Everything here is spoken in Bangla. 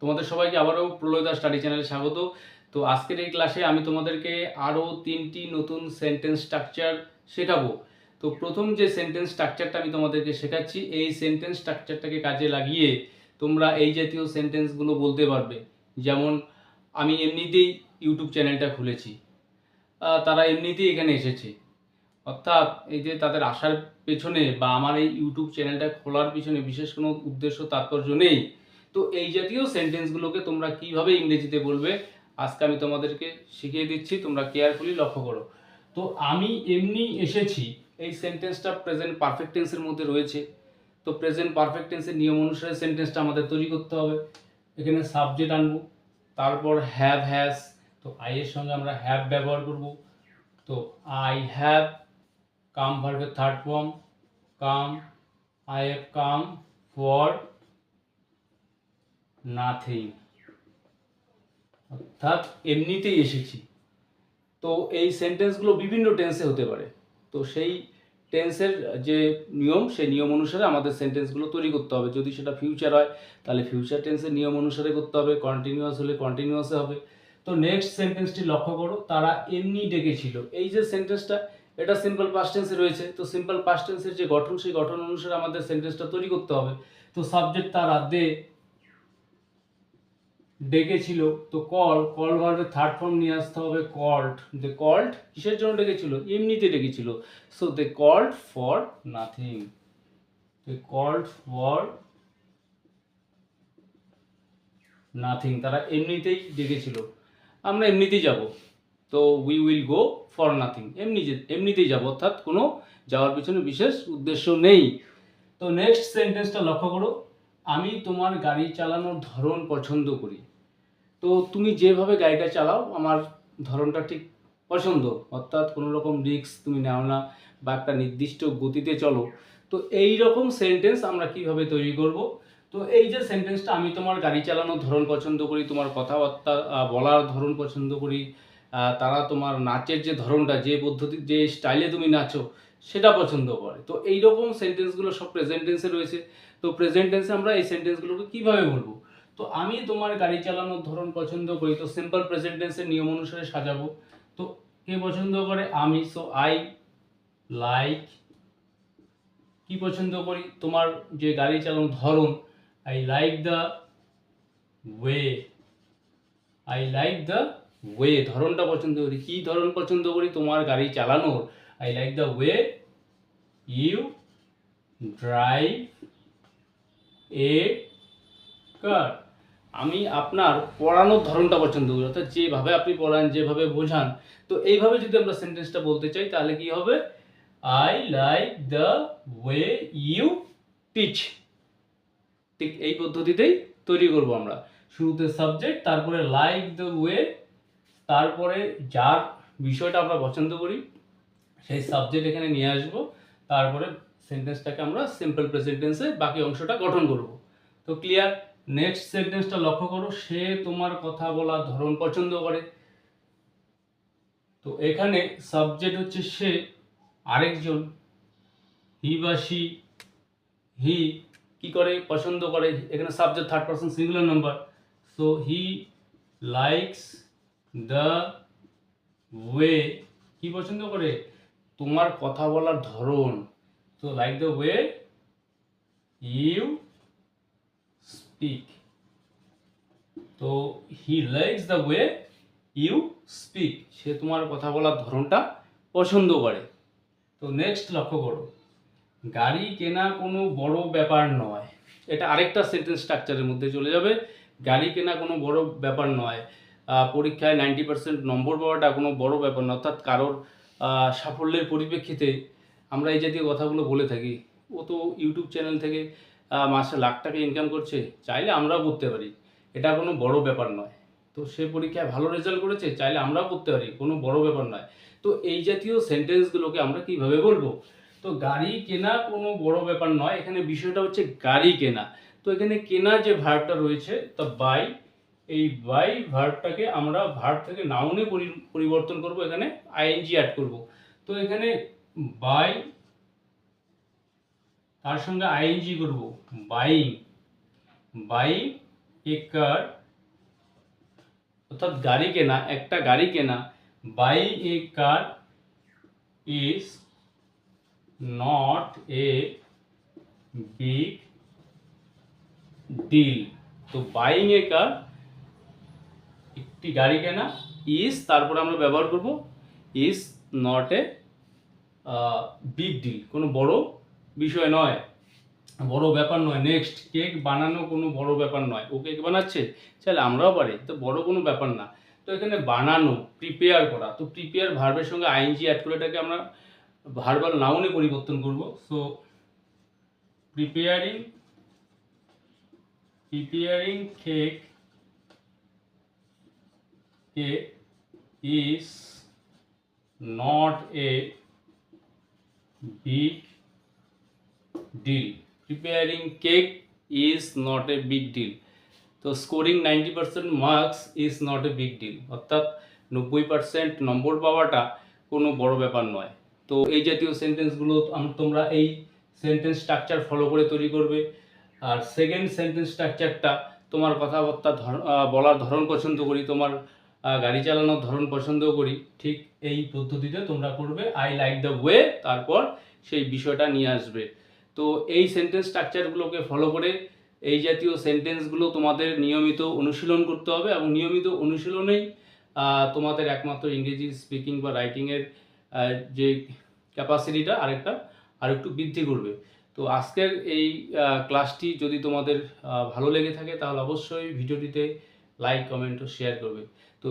তোমাদের সবাইকে আবারও প্রলয়দা স্টাডি চ্যানেলে স্বাগত। তো আজকের এই ক্লাসে আমি তোমাদেরকে আরও 3টি নতুন সেন্টেন্স স্ট্রাকচার শেখাবো। তো প্রথম যে সেন্টেন্স স্ট্রাকচারটা আমি তোমাদেরকে শেখাচ্ছি, এই সেন্টেন্স স্ট্রাকচারটাকে কাজে লাগিয়ে তোমরা এই জাতীয় সেন্টেন্সগুলো বলতে পারবে। যেমন আমি এমনিতেই ইউটিউব চ্যানেলটা খুলেছি, তারা এমনিতেই এখানে এসেছে, অর্থাৎ এই যে তাদের আসার পেছনে বা আমার এই ইউটিউব চ্যানেলটা খোলার পিছনে বিশেষ কোনো উদ্দেশ্য তাৎপর্য নেই। তো এই জাতীয় সেন্টেন্সগুলোকে তোমরা কিভাবে ইংরেজিতে বলবে আজকে আমি তোমাদেরকে শিখিয়ে দিচ্ছি, তোমরা কেয়ারফুলি লক্ষ্য করো। তো আমি এমনি এসেছি, এই সেন্টেন্সটা প্রেজেন্ট পারফেক্ট টেন্সের মধ্যে রয়েছে। তো প্রেজেন্ট পারফেক্ট টেন্সের নিয়ম অনুসারে সেন্টেন্সটা আমাদের তৈরি করতে হবে। এখানে সাবজেক্ট আনবো, তারপর হ্যাভ হ্যাজ, তো আই এর সঙ্গে আমরা হ্যাভ ব্যবহার করব। তো আই হ্যাভ কাম ভার্বের third form come, I have come for nothing, অর্থাৎ এমনিতেই এসেছি। তো এই সেন্টেন্সগুলো বিভিন্ন টেন্সে হতে পারে। তো সেই টেন্সের যে নিয়ম, সেই নিয়ম অনুসারে আমাদের সেন্টেন্সগুলো তৈরি করতে হবে। যদি সেটা ফিউচার হয় তাহলে ফিউচার টেন্সের নিয়ম অনুসারে করতে হবে, কন্টিনিউয়াস হলে কন্টিনিউয়াসে হবে। তো নেক্সট সেন্টেন্সটি লক্ষ্য করো, তারা এমনি ডেকেছিল। এই যে সেন্টেন্সটা, এটা সিম্পল পাস্ট টেন্সে রয়েছে। তো সিম্পল পাস্ট টেন্সের যে গঠন, সেই গঠন অনুসারে আমাদের সেন্টেন্সটা তৈরি করতে হবে। তো সাবজেক্ট তারা ডেকেছিল, তো কল ভার্বের থার্ড ফর্ম নিয়ে আসতে হবে কল্ড। দে কল্ড কিসের জন্য ডেকেছিল? এমনিতে ডেকেছিল। So they called for nothing, they called for nothing, তারা এমনিতেই ডেকেছিল। আমরা এমনিতেই যাব, তো we will go for nothing, এমনিতেই যাব, অর্থাৎ কোনো যাওয়ার পিছনে বিশেষ উদ্দেশ্য নেই। তো নেক্সট সেন্টেন্সটা লক্ষ্য করো, আমি তোমার গাড়ি চালানোর ধরন পছন্দ করি। তো তুমি যেভাবে গাড়িটা চালাও আমার ধরনটা ঠিক পছন্দ, অর্থাৎ কোনো রকম রিস্ক তুমি নাও না বা একটা নির্দিষ্ট গতিতে চলো। তো এই রকম সেন্টেন্স আমরা কিভাবে তৈরি করব? তো এই যে সেন্টেন্সটা, আমি তোমার গাড়ি চালানোর ধরন পছন্দ করি, তোমার কথাবার্তা বলার ধরন পছন্দ করি, তারা তোমার নাচের যে ধরনটা, যে পদ্ধতি, যে স্টাইলে তুমি নাচো সেটা পছন্দ করে। তো এই রকম সেন্টেন্সগুলো সব প্রেজেন্ট টেন্সে রয়েছে। তো প্রেজেন্ট টেন্সে আমরা এই সেন্টেন্সগুলোকে কিভাবে বলবো? তো আমি তোমার গাড়ি চালানোর ধরন পছন্দ করি, তো সিম্পল প্রেজেন্ট টেন্সের নিয়ম অনুসারে সাজাবো। তো কে পছন্দ করে? আমি। সো আই লাইক, কি পছন্দ করি? তোমার যে গাড়ি চালানোর ধরন, I like the way, I like the way, ধরনটা পছন্দ করি। কি ধরন পছন্দ করি? তোমার গাড়ি চালানোর। I like the way you drive a car, আমি আপনার পড়ানোর ধরনটা পছন্দ করি, অর্থাৎ যেভাবে আপনি পড়ান, যেভাবে বোঝান। তো এইভাবে যদি আমরা সেন্টেন্সটা বলতে চাই তাহলে কি হবে? I like the way you teach. ঠিক এই পদ্ধতিতেই তৈরি করব আমরা। শুরুতে সাবজেক্ট, তারপরে লাইক দ্য ওয়ে, তারপরে যার বিষয়টা আমরা পছন্দ করি সেই সাবজেক্ট এখানে নিয়ে আসব, তারপরে সেন্টেন্সটাকে আমরা সিম্পল প্রেজেন্ট টেন্সে বাকি অংশটা গঠন করব। তো ক্লিয়ার? নেক্সট সেন্টেন্সটা লক্ষ্য করো, সে তোমার কথা বলার ধরন পছন্দ করে। তো এখানে সাবজেক্ট হচ্ছে সে, আরেকজন হি বা সি, হি কি করে? পছন্দ করে। এখানে subject third person singular number. So he likes the way, কি পছন্দ করে? তোমার কথা বলার ধরন। তো like the way you speak, তো he likes the way you speak, সে তোমার কথা বলার ধরনটা পছন্দ করে। তো নেক্সট লক্ষ্য করো, গাড়ি কেনা কোনো বড় ব্যাপার নয়। এটা আরেকটা সেন্টেন্স স্ট্রাকচারের মধ্যে চলে যাবে। গাড়ি কেনা কোনো বড় ব্যাপার নয়, পরীক্ষায় 90% নম্বর পাওয়াটা কোনো বড় ব্যাপার নয়, অর্থাৎ কারোর সাফল্যের পরিপ্রেক্ষিতে আমরা এই জাতীয় কথাগুলো বলে থাকি। ও তো ইউটিউব চ্যানেল থেকে মাসে লাখ টাকা ইনকাম করছে, চাইলে আমরাও করতে পারি, এটা কোনো বড় ব্যাপার নয়। তো সে পরীক্ষায় ভালো রেজাল্ট করেছে, চাইলে আমরাও করতে পারি, কোনো বড় ব্যাপার নয়। তো এই জাতীয় সেন্টেন্সগুলোকে আমরা কিভাবে বলবো? তো গাড়ি কেনা কোনো বড় ব্যাপার নয়, এখানে বিষয়টা হচ্ছে গাড়ি কেনা। তো এখানে কেনা যে ভার্বটা রয়েছে, তা বাই, এই বাই ভার্বটাকে আমরা ভার্ব থেকে নাউনে পরিবর্তন করব, এখানে আইএনজি অ্যাড করব। তো এখানে বাই, তার সঙ্গে আইএনজি করব, বাইং, বাইং এ কার অর্থাৎ গাড়ি কেনা, একটা গাড়ি কেনা, buy a car is not a big deal. তো বাইং এ কার, একটি গাড়ি কেনা, ইজ তারপরে আমরা ব্যবহার করব is not a big deal, কোনো বড় বিষয় নয়, বড় ব্যাপার নয়। নেক্সট, কেক বানানো কোনো বড় ব্যাপার নয়। ও কেক বানাচ্ছে, চাইলে আমরাও পারি, তো বড় কোনো ব্যাপার না। তো এখানে বানানো, প্রিপেয়ার করা, তো প্রিপেয়ার ভার্বের সঙ্গে আইএনজি অ্যাড করে এটাকে আমরা ভার্বাল নাউনে পরিবর্তন করব। So preparing cake is not a big deal. Preparing cake is not a big deal. তো scoring 90% marks is not a big deal, অর্থাৎ 90% নম্বর পাওয়াটা কোনো বড় ব্যাপার নয়। তো এই জাতীয় সেন্টেন্সগুলো তোমরা এই সেন্টেন্স স্ট্রাকচার ফলো করে তৈরি করবে। আর সেকেন্ড সেন্টেন্স স্ট্রাকচারটা, তোমার কথাবার্তা বলার ধরন পছন্দ করি, তোমার গাড়ি চালানোর ধরন পছন্দ করি, ঠিক এই পদ্ধতিতে তোমরা করবে। আই লাইক দ্য ওয়ে, তারপর সেই বিষয়টা নিয়ে আসবে। তো এই সেন্টেন্স স্ট্রাকচারগুলোকে ফলো করে এই জাতীয় সেন্টেন্সগুলো তোমাদের নিয়মিত অনুশীলন করতে হবে, এবং নিয়মিত অনুশীলনেই তোমাদের একমাত্র ইংরেজি স্পিকিং বা রাইটিংয়ের যে ক্যাপাসিটিটা আরেকটু বৃদ্ধি করবে। তো আজকের এই ক্লাসটি যদি তোমাদের ভালো লেগে থাকে তাহলে অবশ্যই ভিডিওটিতে লাইক, কমেন্ট ও শেয়ার করবে। তো